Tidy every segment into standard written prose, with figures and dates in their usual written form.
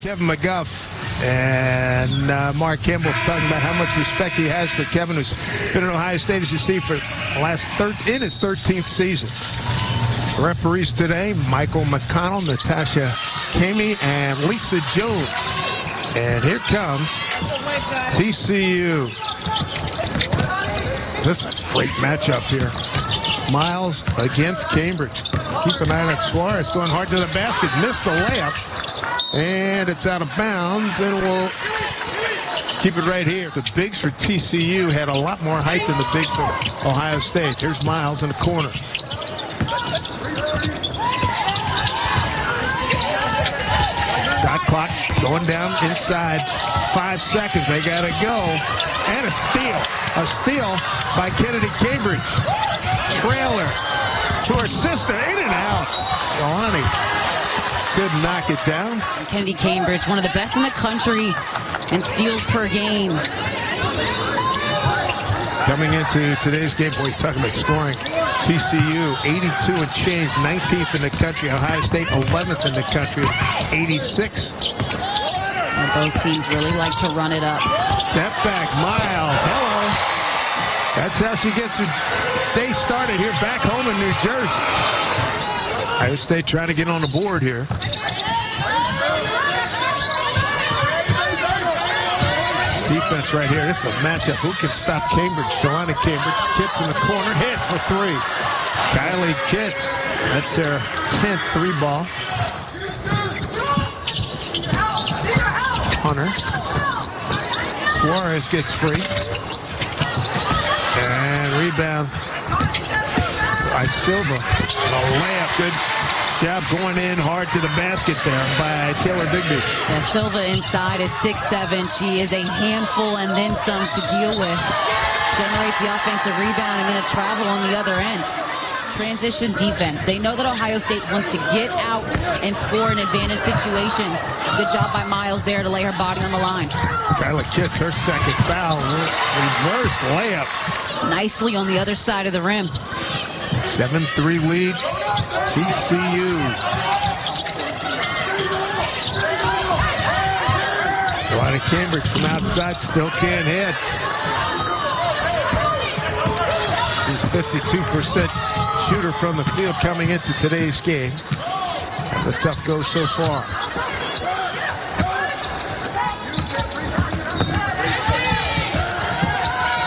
Kevin McGuff and Mark Campbell's talking about how much respect he has for Kevin, who's been at Ohio State, as you see, for the last in his 13th season. Referees today, Michael McConnell, Natasha Kamey, and Lisa Jones. And here comes TCU. This is a great matchup here. Miles against Cambridge. Keep an eye on Suarez going hard to the basket. Missed the layup. And it's out of bounds, and we'll keep it right here. The bigs for TCU had a lot more height than the bigs for Ohio State. Here's Miles in the corner. Shot clock going down inside. 5 seconds. They got to go. And a steal. A steal by Kennedy Cambridge. Trailer to her sister. In and out. Solani could knock it down. Kennedy Cambridge, one of the best in the country in steals per game. Coming into today's game, boy, talking about scoring. TCU, 82 and change, 19th in the country. Ohio State, 11th in the country, 86. And both teams really like to run it up. Step back, Miles. Hello. That's how she gets her day started here back home in New Jersey. Ohio State trying to get on the board here. Defense right here. This is a matchup. Who can stop Cambridge? Jelani Cambridge. Kitts in the corner. Hits for three. Kylie Kitts. That's their 10th three ball. Hunter. Suarez gets free. And rebound by Silva. A layup. Good job going in hard to the basket there by Taylor Bigby. Yeah, Silva inside is 6'7". She is a handful and then some to deal with. Generates the offensive rebound and then a travel on the other end. Transition defense. They know that Ohio State wants to get out and score in advantage situations. Good job by Miles there to lay her body on the line. Kyla Kitts, her second foul. Reverse layup. Nicely on the other side of the rim. 7-3 lead, TCU. Jelani Cambridge from outside, still can't hit. She's a 52% shooter from the field coming into today's game. The tough go so far.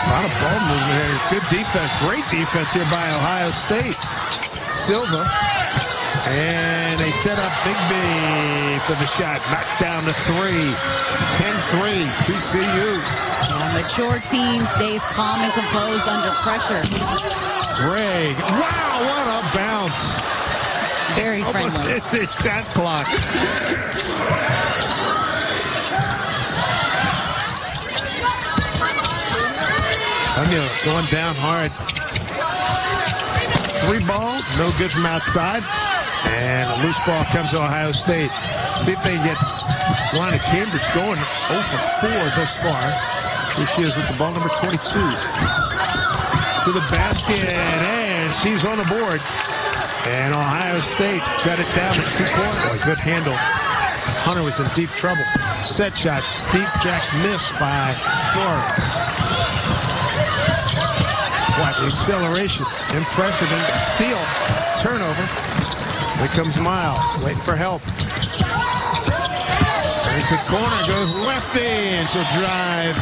A lot of ball movement here. Good defense. Great defense here by Ohio State. Silva. And they set up Bigby for the shot. Knocks down to three. 10-3. TCU. A mature team stays calm and composed under pressure. Greg. Wow, what a bounce. Very friendly. It's a shot clock. Anya going down hard. Three ball, no good from outside. And a loose ball comes to Ohio State. See if they can get Jelani Cambridge going 0 for 4 thus far. Here she is with the ball, number 22. To the basket, and she's on the board. And Ohio State got it down to 2 points. Oh, good handle. Hunter was in deep trouble. Set shot, deep jack miss by Suarez. What the acceleration, impressive, steal, turnover. Here comes Miles, waiting for help. There's the corner, goes lefty, and she'll drive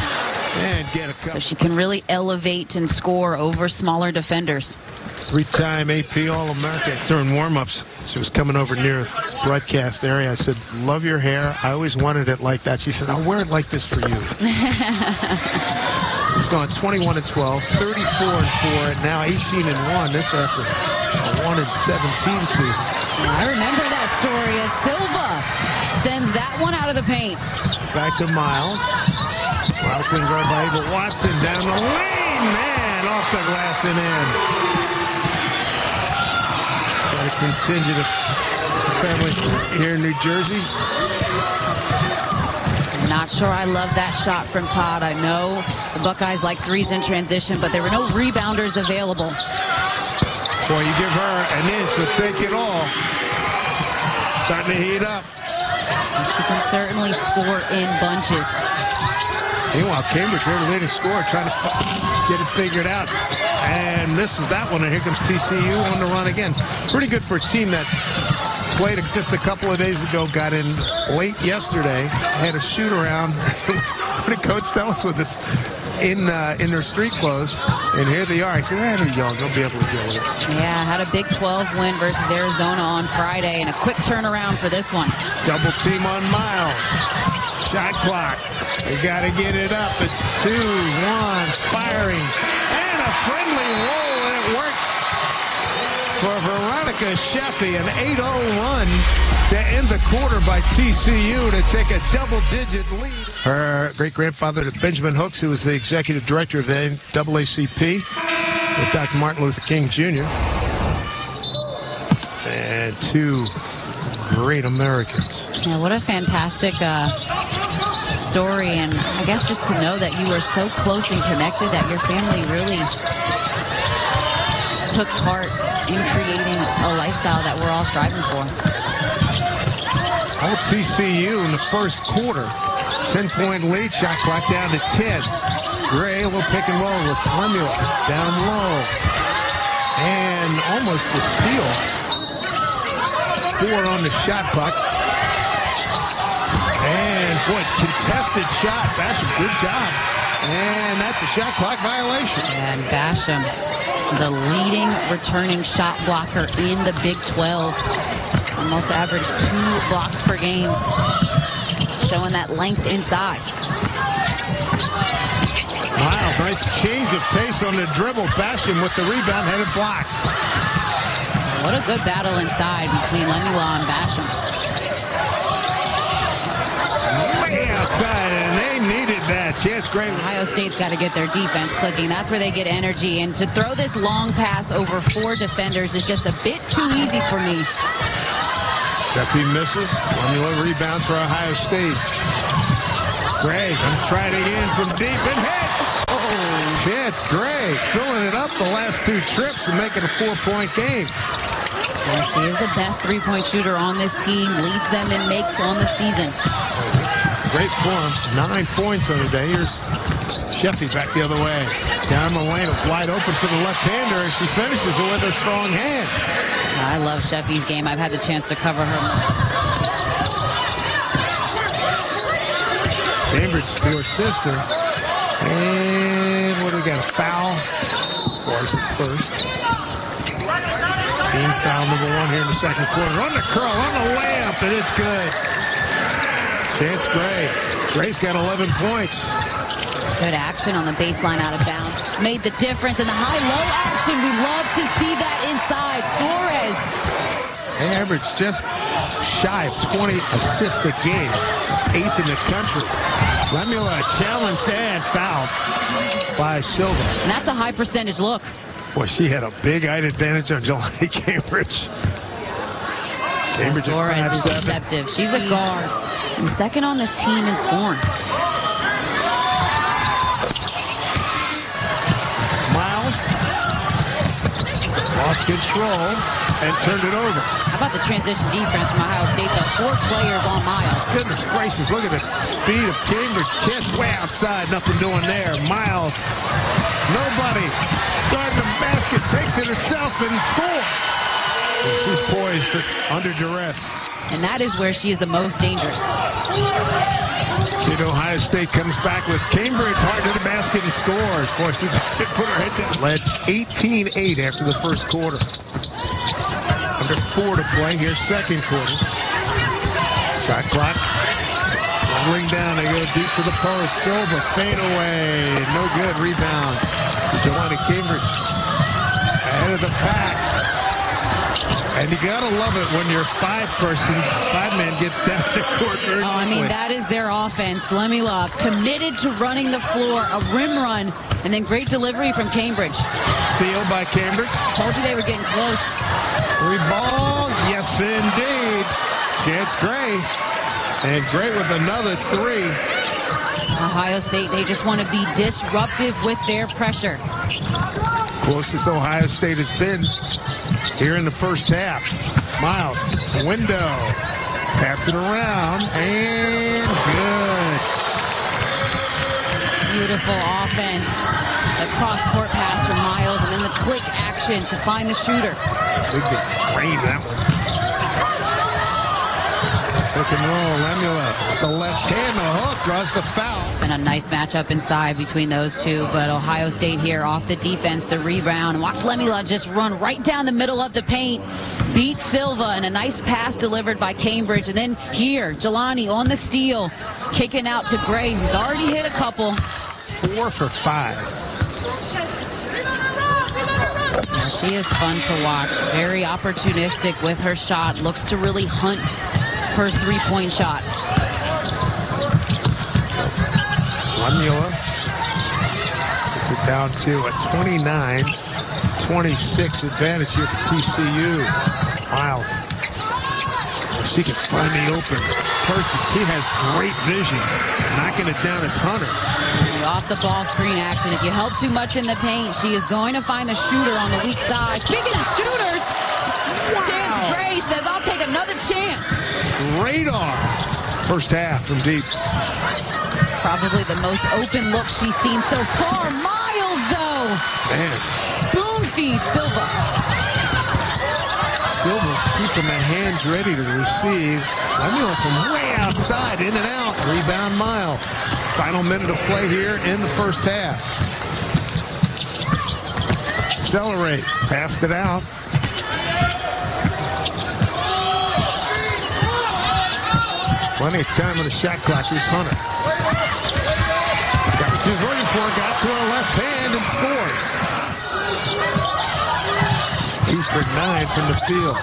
and get a couple. So she can really elevate and score over smaller defenders. 3-time AP All-American. During warm-ups, she was coming over near the broadcast area. I said, love your hair. I always wanted it like that. She said, I'll wear it like this for you. She's gone 21-12, 34-4, and now 18-1. This after a 1-17 season. I remember that story as Silva sends that one out of the paint. Back to Miles. Miles being guarded by Abel Watson down the lane. Man, off the glass and in. Got a contingent of family here in New Jersey. Not sure I love that shot from Todd. I know the Buckeyes like threes in transition, but there were no rebounders available. Boy, you give her an inch, she'll take it all. Starting to heat up. She can certainly score in bunches. Meanwhile, Cambridge, their leading scorer, trying to get it figured out. And misses that one, and here comes TCU on the run again. Pretty good for a team that played just a couple of days ago, got in late yesterday, had a shoot-around. What did Coach tell us with this? In their street clothes, and here they are. I said, they're young. They'll be able to deal with it. Yeah, had a Big 12 win versus Arizona on Friday, and a quick turnaround for this one. Double team on Miles. Shot clock. They got to get it up. It's 2-1. Firing. And a friendly roll, and it works for Veronica Sheffy. An 8-0 run to end the quarter by TCU to take a double-digit lead. Her great-grandfather, Benjamin Hooks, who was the executive director of the NAACP with Dr. Martin Luther King Jr. And two great Americans. Yeah, what a fantastic story. And I guess just to know that you were so close and connected, that your family really took part in creating a lifestyle that we're all striving for. All TCU in the first quarter. 10-point lead, shot clock down to 10. Gray will pick and roll with Lemuel down low. And almost the steal. 4 on the shot clock. And, boy, contested shot. Basham, good job. And that's a shot clock violation. And Basham, the leading returning shot blocker in the Big 12. Almost averaged 2 blocks per game. Showing that length inside. Wow, nice change of pace on the dribble. Basham with the rebound, had it blocked. What a good battle inside between Lemuel and Basham. Way outside, and they needed that. Chance Gray. Ohio State's got to get their defense clicking. That's where they get energy. And to throw this long pass over 4 defenders is just a bit too easy for me. Sheffy misses. Lemuel rebounds for Ohio State. Gray gonna try it again from deep and hits. Oh, Chance Gray filling it up the last 2 trips and making a 4-point game. And she is the best 3-point shooter on this team. Leads them in makes on the season. Great form. 9 points on the day. Here's Sheffy back the other way. Down the lane. It's wide open for the left-hander, and she finishes it with a strong hand. I love Sheffy's game. I've had the chance to cover her. Cambridge to her sister. And what do we got? A foul. Forces first. Team foul number 1 here in the second quarter. On the curl, on the layup, and it's good. Chance Gray. Gray's got 11 points. Good action on the baseline out of bounds. Just made the difference in the high-low action. We love to see that inside. Suarez. They average just shy of 20 assists a game. It's 8th in the country. Lemuel challenged and fouled by Silva. And that's a high percentage look. Boy, she had a big height advantage on Jelani Cambridge. Cambridge Suarez is 5'7". deceptive. She's a guard. And second on this team in scoring. Lost control and turned it over. How about the transition defense from Ohio State? The 4 players on Miles. Goodness gracious, look at the speed of Cambridge. Kiss way outside, nothing doing there. Miles, nobody. Guarding the basket, takes it herself and scores. And she's poised under duress. And that is where she is the most dangerous. Ohio State comes back with Cambridge hard to the basket and scores. Boy, she put her head down. Led 18-8 after the first quarter. Under 4 to play. Here's second quarter. Shot clock. Ring down. They go deep to the post. Silva fade away. No good. Rebound. Jelani Cambridge ahead of the pack. And you gotta love it when your 5-man gets down the court very quickly. I mean, that is their offense. Lemuel committed to running the floor, a rim run, and then great delivery from Cambridge. Steal by Cambridge. Told you they were getting close. 3 ball, yes indeed. Chance Gray. And Gray with another 3. Ohio State, they just want to be disruptive with their pressure. Closest Ohio State has been here in the first half. Miles, window, Pass it around, and good. Beautiful offense. The cross-court pass from Miles, and then the quick action to find the shooter. Big drain that one. Pick and roll, Lemula. The left hand, the hook, draws the foul. Been a nice matchup inside between those two, but Ohio State here off the defense, the rebound. Watch Lemula just run right down the middle of the paint. Beat Silva, and a nice pass delivered by Cambridge. And then here, Jelani on the steal, kicking out to Gray, who's already hit a couple. 4 for 5. Yeah, she is fun to watch. Very opportunistic with her shot. Looks to really hunt her three-point shot. Lemula gets it down to a 29-26 advantage here for TCU. Miles. She can find the open person. She has great vision. Knocking it down is Hunter. Off the ball screen action. If you help too much in the paint, she is going to find the shooter on the weak side. Speaking of shooters, Chance Gray says, I'll take another chance. Radar. First half from deep. Probably the most open look she's seen so far. Miles, though. Man. Spoon feed Silva. Silva keeping the hands ready to receive. Lemula from way outside, in and out. Rebound Miles. Final minute of play here in the first half. Accelerate. Passed it out. Plenty of time on the shot clock. Here's Hunter. Got what she was looking for. Got to her left hand and scores. It's 2 for 9 from the field.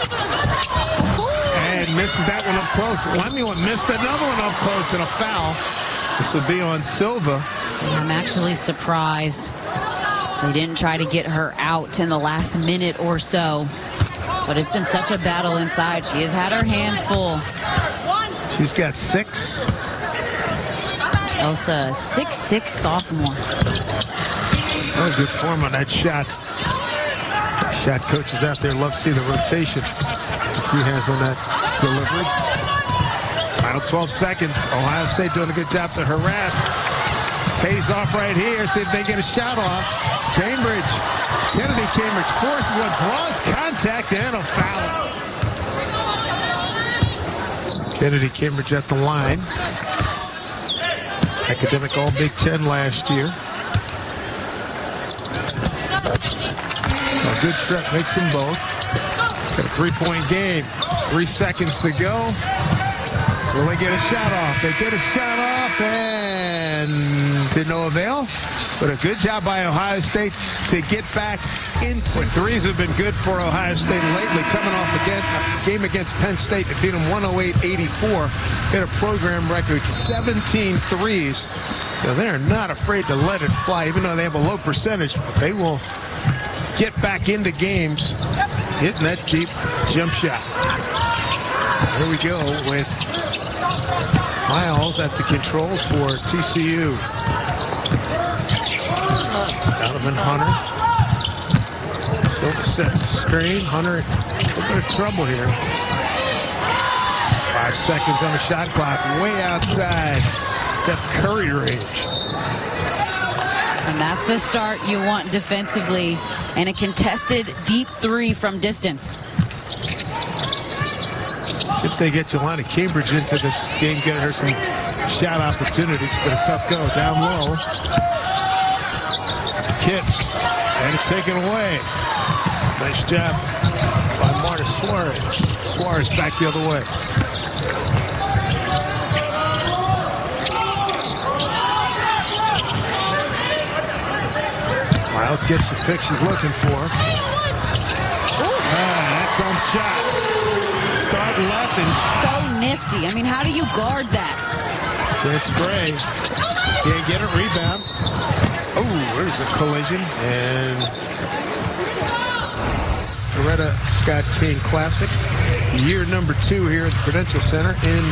And misses that one up close. Lemula missed another one up close and a foul. This will be on Silva. I'm actually surprised they didn't try to get her out in the last minute or so. But it's been such a battle inside. She has had her hands full. She's got 6. Elsa, 6'6" sophomore. Oh, good form on that shot. Shot coaches out there love to see the rotation that she has on that delivery. Final 12 seconds. Ohio State doing a good job to harass. Pays off right here. See if they get a shot off. Cambridge. Cambridge forces one, draws contact, and a foul. Cambridge at the line. Academic All Big Ten last year. A good trip makes them both. Got a 3-point game. 3 seconds to go. Will they get a shot off? They get a shot off, and to no avail. But a good job by Ohio State to get back into. Threes have been good for Ohio State lately, coming off a game against Penn State. They beat them 108-84. Hit a program record 17 threes. So they're not afraid to let it fly, even though they have a low percentage. But they will get back into games hitting that deep jump shot. Here we go with Miles at the controls for TCU. Donovan Hunter. Silva sets a screen. Hunter, a little bit of trouble here. 5 seconds on the shot clock. Way outside Steph Curry range. And that's the start you want defensively. And a contested deep 3 from distance. See if they get Jelani Cambridge into this game, getting her some shot opportunities, but a tough go down low. Kits, and it's taken away. Nice job by Marta Suarez. Suarez back the other way. Miles gets the pick she's looking for. That's on shot. Start left and so nifty. I mean, how do you guard that? Chance Gray can't get it. Rebound. Oh, there's a collision. And Coretta Scott King Classic. Year number 2 here at the Prudential Center in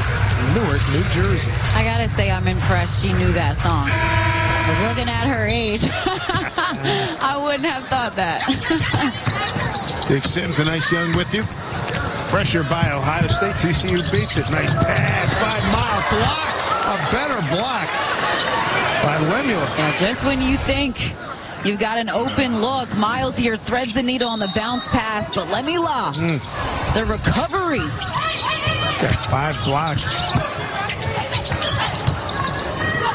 Newark, New Jersey. I gotta say, I'm impressed she knew that song. But looking at her age, I wouldn't have thought that. Dave Sims, a nice young with you. Pressure by Ohio State. TCU beats it. Nice pass by Miles. Block. A better block by Lemuel. Yeah, just when you think you've got an open look, Miles here threads the needle on the bounce pass, but Lemuel, the recovery. Got 5 blocks.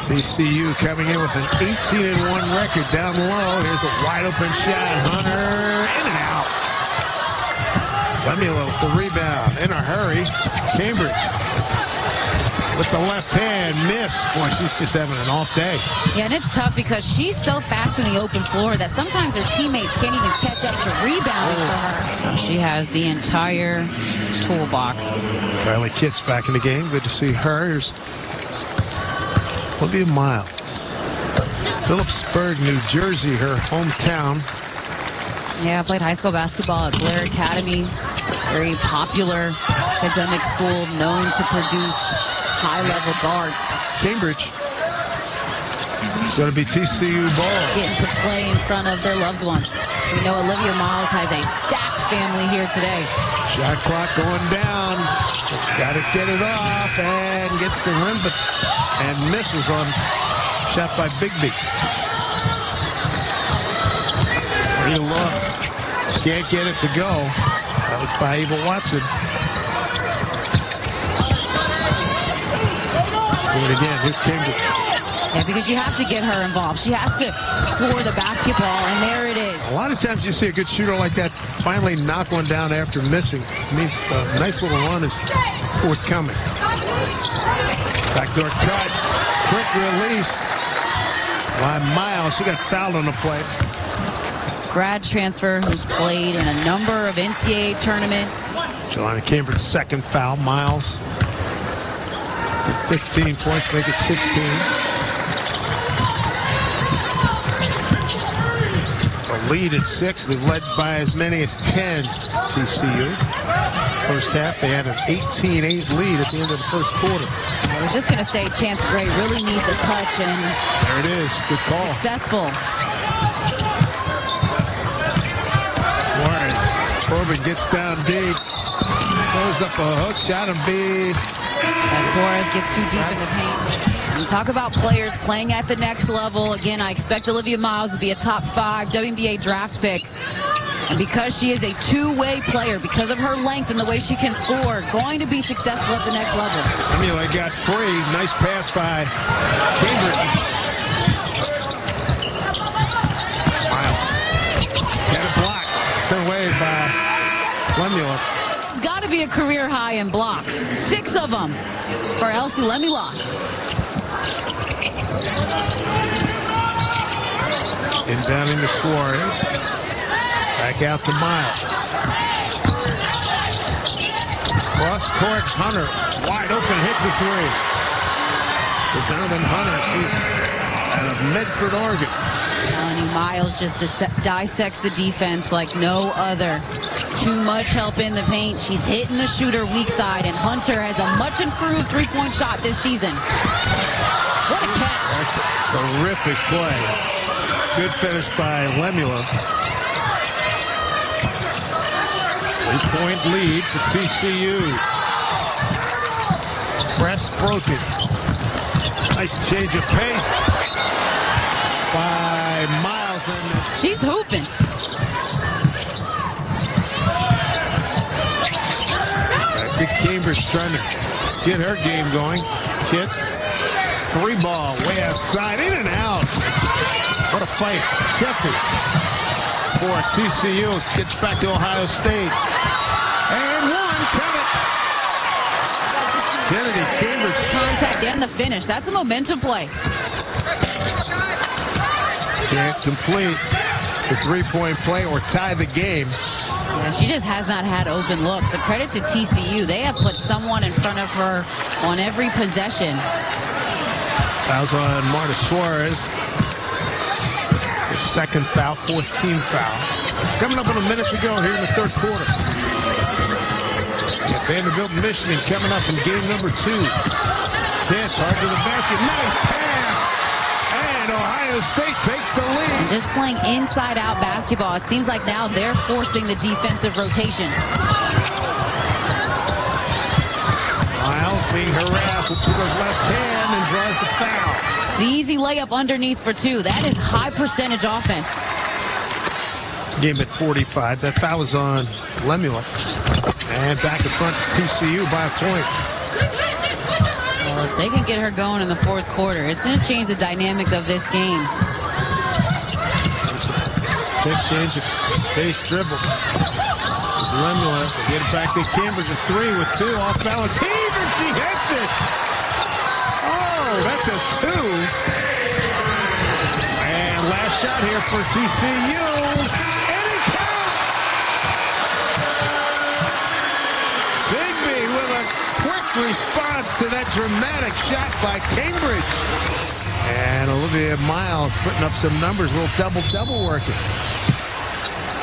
TCU coming in with an 18-1 record down low. Here's a wide open shot. Hunter in and out. Lemuel with the rebound in a hurry. Cambridge with the left hand, miss. Boy, she's just having an off day. Yeah, and it's tough because she's so fast in the open floor that sometimes her teammates can't even catch up to rebounding for her. She has the entire toolbox. Kylie Kitts back in the game. Good to see her. Here's Olivia Miles. Phillipsburg, New Jersey, her hometown. Yeah, I played high school basketball at Blair Academy. Very popular academic school, known to produce high-level guards. Cambridge. It's going to be TCU ball. Getting to play in front of their loved ones. We know Olivia Miles has a stacked family here today. Shot clock going down. Got to get it off and gets the rim, and misses on shot by Bigby. Pretty long. Can't get it to go. That was by Eva Watson. Do it again. Here's Cambridge. Yeah, because you have to get her involved. She has to score the basketball, and there it is. A lot of times you see a good shooter like that finally knock one down after missing. It means a nice little run is forthcoming. Backdoor cut. Quick release by Miles. She got fouled on the play. Grad transfer who's played in a number of NCAA tournaments. Jelena Cambridge's second foul. Miles. 15 points, make it 16. A lead at 6. They've led by as many as 10, TCU. First half, they had an 18-8 lead at the end of the first quarter. I was just going to say Chance Gray really needs a touch, and there it is. Good call. Successful. Corbin gets down deep. Throws up a hook shot and beat. Suarez gets too deep in the paint. You talk about players playing at the next level. Again, I expect Olivia Miles to be a top 5 WNBA draft pick. And because she is a two-way player, because of her length and the way she can score, going to be successful at the next level. I mean, I got free. Nice pass by Cambridge. Miles. Got a block. Sent away by Lemuel. It's got to be a career high in blocks. 6 of them for Elsie Lemuel. Inbounding to Suarez. Back out to Miles. Cross court, Hunter. Wide open, hits the 3. For Donovan Hunter, she's out of Medford, Oregon. Miles just dissects the defense like no other. Too much help in the paint. She's hitting the shooter weak side, and Hunter has a much improved three-point shot this season. What a catch. That's a terrific play. Good finish by Lemuel. 3-point lead for TCU. Press broken. Nice change of pace by Miles. She's hooping. Back to Cambridge trying to get her game going. Kitts. 3 ball way outside. In and out. What a fight. Sheffield for TCU. Gets back to Ohio State. And 1. Kennedy, Cambridge. Contact and the finish. That's a momentum play. Can't complete the 3-point play or tie the game. Yeah, she just has not had open looks. So credit to TCU. They have put someone in front of her on every possession. Fouls on Marta Suarez. Her second foul, 14th foul. Coming up in a minute to go here in the third quarter. Yeah, Vanderbilt, Michigan coming up in game number 2. Kitts hard to the basket. Nice pass. And Ohio State takes the lead. And just playing inside-out basketball. It seems like now they're forcing the defensive rotations. being harassed. She goes left hand and draws the foul. The easy layup underneath for two. That is high percentage offense. Game at 45. That foul was on Lemuel. And back in front to TCU by a point. Well, if they can get her going in the fourth quarter, it's going to change the dynamic of this game. Big change of base dribble. Lemuel to get it back to Cambridge. A three with two off balance. Heave and she hits it. Oh, that's a two. And last shot here for TCU. And it counts. Bigby with a quick response to that dramatic shot by Cambridge. And Olivia Miles putting up some numbers, a little double-double working.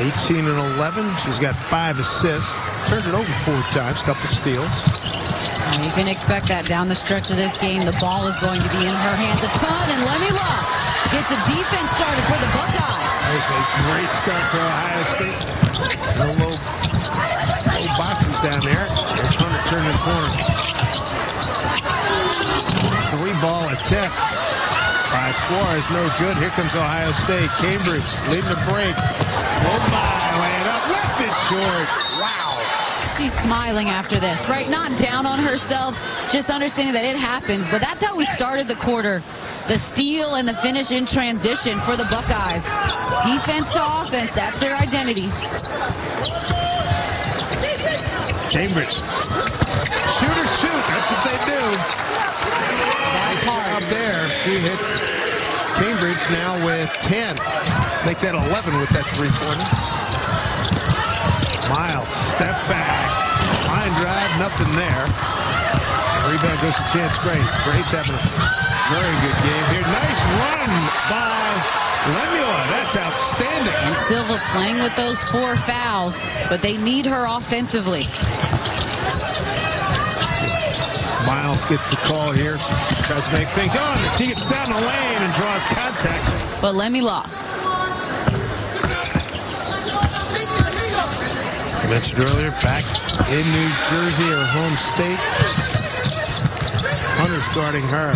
18 and 11. She's got 5 assists. Turned it over 4 times, couple steals. You can expect that down the stretch of this game. The ball is going to be in her hands a ton, and Lemuel gets the defense started for the Buckeyes. There's a great start for Ohio State. No low boxes down there. They're trying to turn the corner. 3-ball attempt by Suarez, no good. Here comes Ohio State. Cambridge leading the break. Slow by, laying up, left it short. Wow. She's smiling after this, right? Not down on herself, just understanding that it happens. But that's how we started the quarter. The steal and the finish in transition for the Buckeyes. Defense to offense, that's their identity. Cambridge. Shoot or shoot, that's what they do. That's hard. Up there, she hits Cambridge now with 10. Make that 11 with that three-pointer. Miles, step back. Line drive, nothing there. Rebound goes to Chance Gray. Gray's having a very good game here. Nice run by Lemuel. That's outstanding. And Silva playing with those 4 fouls, but they need her offensively. Miles gets the call here. Tries to make things on. She gets down the lane and draws contact. But Lemuel. I mentioned earlier, back in New Jersey, her home state. Hunter's guarding her.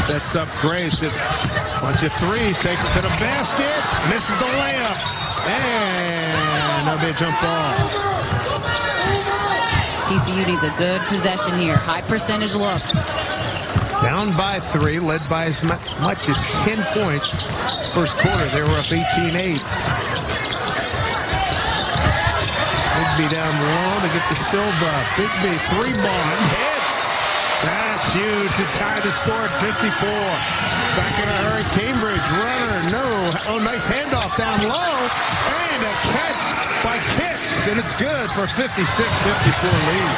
Sets up Grace. Bunch of threes. Takes it to the basket. Misses the layup. And that'll be a jump ball. TCU needs a good possession here. High percentage look. Down by 3, led by as much as 10 points. First quarter, they were up 18-8. Bigby down low to get the Silva. Bigby, 3-ball, hits. That's huge to tie the score at 54. Back in a hurry, Cambridge, runner, no. Oh, nice handoff down low. And a catch by Kicks. And it's good for a 56-54 lead.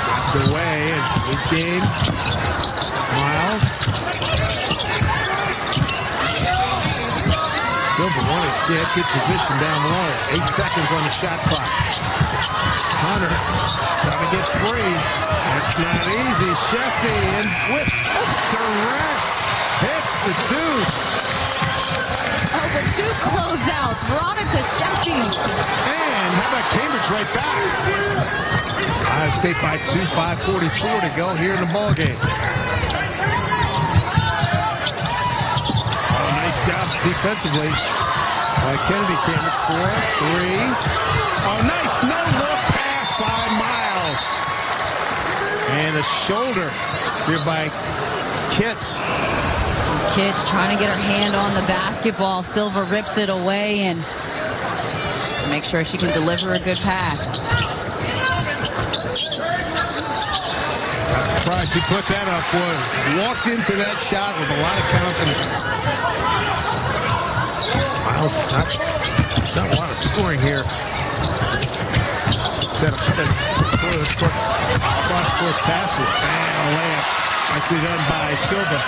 Knocked away and game. Miles. Silva wanted to get good position down low. 8 seconds on the shot clock. Hunter trying to get free. That's not easy. Sheffy and with duress hits the deuce. Over 2 closeouts. Veronica Sheffy. And how about Cambridge right back? Ohio State by 2, 5:44 to go here in the ballgame. Defensively, Kennedy Cambridge 4, 3. Oh, nice no-look pass by Miles. And a shoulder here by Kitts. Kitts trying to get her hand on the basketball. Silva rips it away and make sure she can deliver a good pass. I'm surprised she put that up, boy. Walked into that shot with a lot of confidence. Miles, not a lot of scoring here. Set up cross-court passes. And a layup. Nicely done by Silva.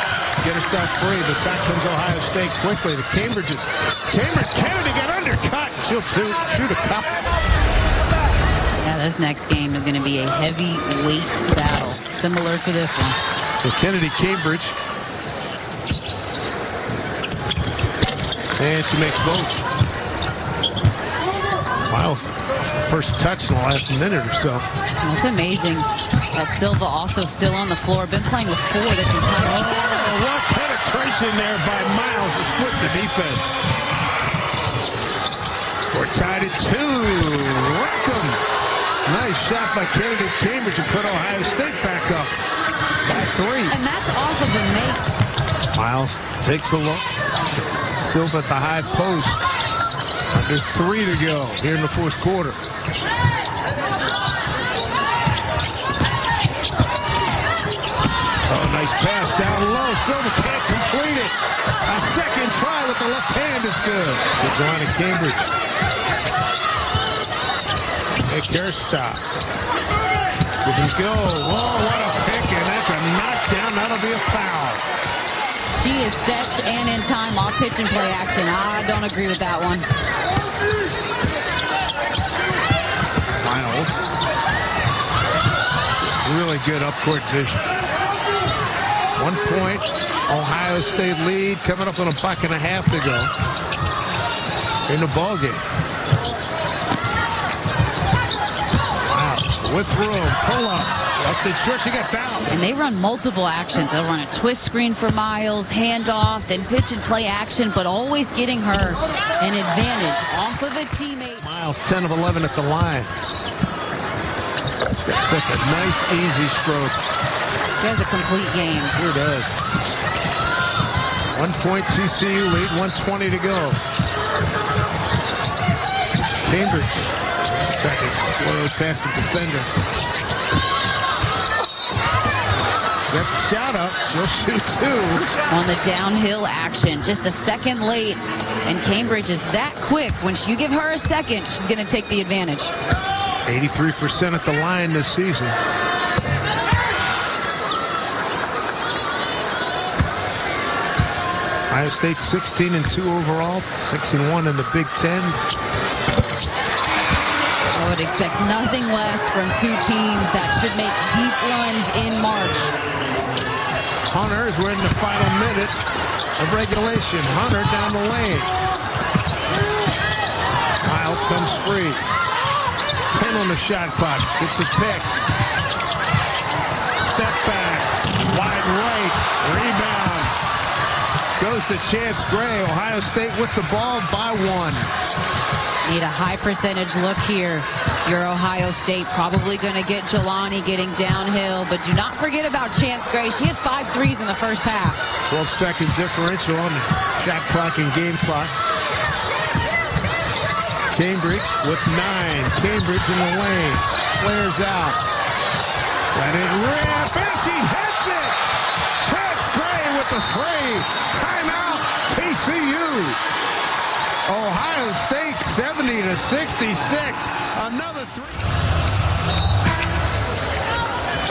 Get herself free, but back comes Ohio State quickly. The Cambridge Kennedy got undercut. She'll shoot a couple. Yeah, this next game is going to be a heavyweight battle, similar to this one. So Kennedy Cambridge. And she makes both. Miles first touch in the last minute or so. It's amazing that Silva also still on the floor. Been playing with 4 this entire time. Oh, what penetration there by Miles to split the defense. We're tied at 2. Rackham. Nice shot by Kennedy Cambridge to put Ohio State back up by 3. And that's off of the make. Miles takes a look. Silva at the high post. Under 3 to go here in the fourth quarter. Oh, nice pass down low. Silva can't complete it. A second try with the left hand is good. Good line of Cambridge. Hey, Kerstop. Give him go. Whoa, what a pick, and that's a knockdown. That'll be a foul. She is set and in time off pitch and play action. I don't agree with that one. Miles. Really good up-court vision. 1 point. Ohio State lead coming up on a buck and a half to go in the ball game. Wow. With room. Pull up. Up the short. She got fouled. And they run multiple actions. They'll run a twist screen for Miles, handoff, then pitch and play action, but always getting her an advantage off of a teammate. Miles 10 of 11 at the line. She's got such a nice, easy stroke. She has a complete game. Sure does. 1 point TCU lead, 1:20 to go. Cambridge trying to explode past the defender. Got the shot up. She'll shoot 2. On the downhill action, just a second late, and Cambridge is that quick. When you give her a second, she's going to take the advantage. 83% at the line this season. Ohio State 16-2 overall, 6-1 in the Big Ten. I would expect nothing less from 2 teams that should make deep runs in March. Hunter, as we're in the final minute of regulation. Hunter down the lane. Miles comes free. 10 on the shot clock. Gets a pick. Step back. Wide right. Rebound. Goes to Chance Gray. Ohio State with the ball by 1. Need a high percentage look here. Your Ohio State probably going to get Jelani getting downhill, but do not forget about Chance Gray. She had 5 threes in the first half. 12-second differential on the shot clock and game clock. Cambridge with 9. Cambridge in the lane. Flares out. Let it rip, and she hits it! Chance Gray with the 3. Timeout, TCU. Ohio State 70-66. Another 3.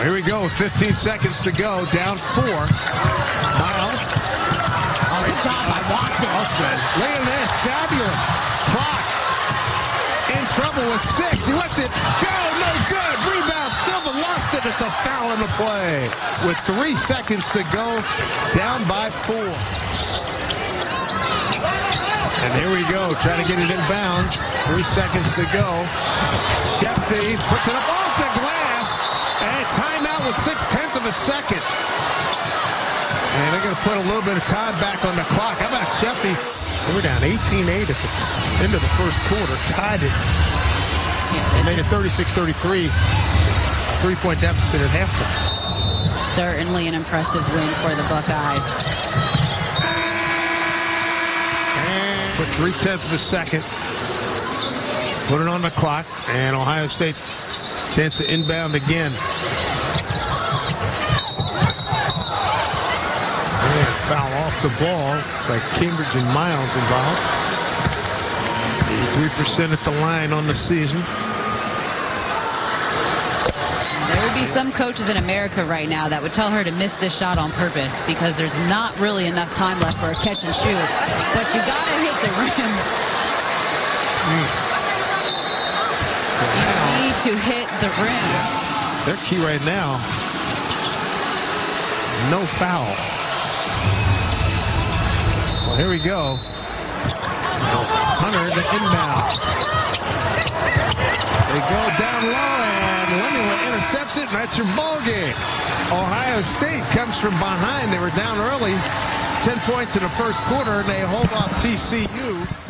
Here we go. 15 seconds to go. Down 4. Miles. Oh, good job by Watson. Laying this. Fabulous. Clock. In trouble with 6. He lets it go. No good. Rebound. Silva lost it. It's a foul in the play. With 3 seconds to go. Down by 4. And here we go, trying to get it inbounds. 3 seconds to go. Sheffy puts it up off the glass. And timeout with 0.6 of a second. And they're going to put a little bit of time back on the clock. How about Sheffy? They were down 18-8 at the end of the first quarter. Tied it. Yeah, made it 36-33. 3-point deficit at halftime. Certainly an impressive win for the Buckeyes. Put 0.3 of a second. Put it on the clock. And Ohio State chance to inbound again. And foul off the ball by Cambridge and Miles involved. 83% at the line on the season. There would be some coaches in America right now that would tell her to miss this shot on purpose because there's not really enough time left for a catch and shoot. But you got to hit the rim. You need to hit the rim. Their key right now, no foul. Well, here we go. Hunter, the inbound. They go down low, and Lemuel intercepts it, and that's your ball game. Ohio State comes from behind. They were down early, 10 points in the first quarter, and they hold off TCU.